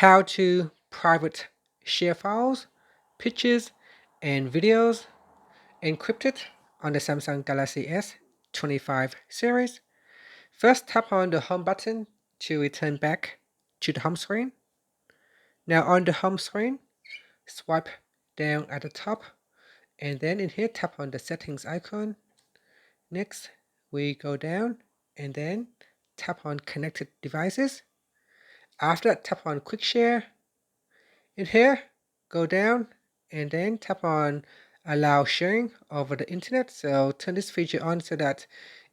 how to private share files, pictures, and videos encrypted on the Samsung Galaxy S25 series. First, tap on the home button to return back to the home screen. Now on the home screen, swipe down at the top, and then in here tap on the settings icon. Next, we go down and then tap on connected devices. After that, tap on quick share. In here, go down and then tap on allow sharing over the internet. So turn this feature on so that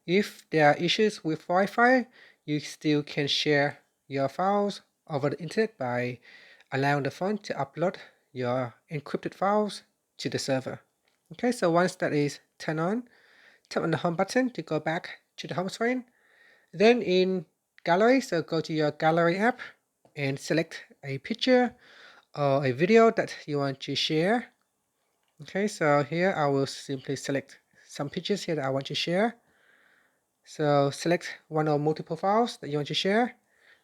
if there are issues with Wi-Fi, you still can share your files over the internet by allowing the phone to upload your encrypted files to the server. Okay, so once that is turned on, tap on the home button to go back to the home screen. Then in gallery, so go to your gallery app and select a picture or a video that you want to share. Okay, so here I will simply select some pictures here that I want to share. So select one or multiple files that you want to share.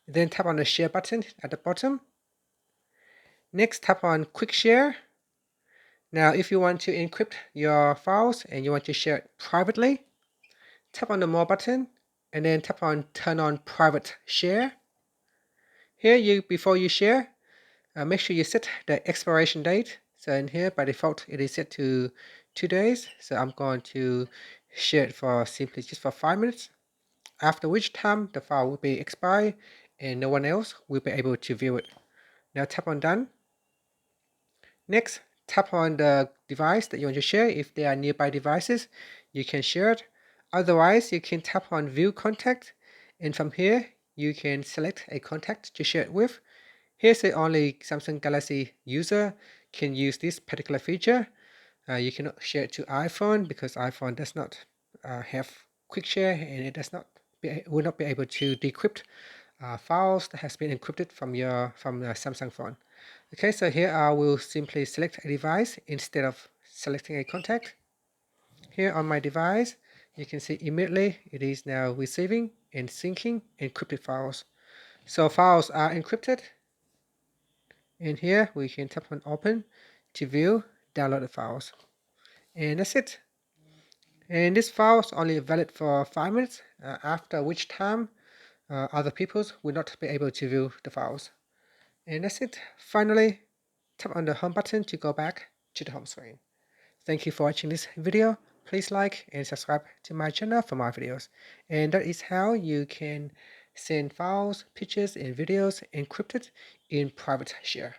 Then tap on the share button at the bottom. Next, tap on quick share. Now, if you want to encrypt your files and you want to share it privately, tap on the more button and then tap on turn on private share. Here, before you share, make sure you set the expiration date. So in here, by default, it is set to 2 days. So I'm going to share it for simply just for 5 minutes, after which time the file will be expired and no one else will be able to view it. Now tap on done. Next, tap on the device that you want to share. If there are nearby devices, you can share it. Otherwise, you can tap on view contact, and from here, you can select a contact to share it with. Here's the only Samsung Galaxy user can use this particular feature. You cannot share it to iPhone because iPhone does not have quick share and it will not be able to decrypt files that has been encrypted from the Samsung phone. Okay, so here I will simply select a device instead of selecting a contact. Here on my device, you can see immediately it is now receiving and syncing encrypted files. So files are encrypted. And here we can tap on open to view downloaded files. And that's it. And this file is only valid for 5 minutes, after which time other people will not be able to view the files. And that's it. Finally, tap on the home button to go back to the home screen. Thank you for watching this video. Please like and subscribe to my channel for more videos. And that is how you can send files, pictures, and videos encrypted in private share.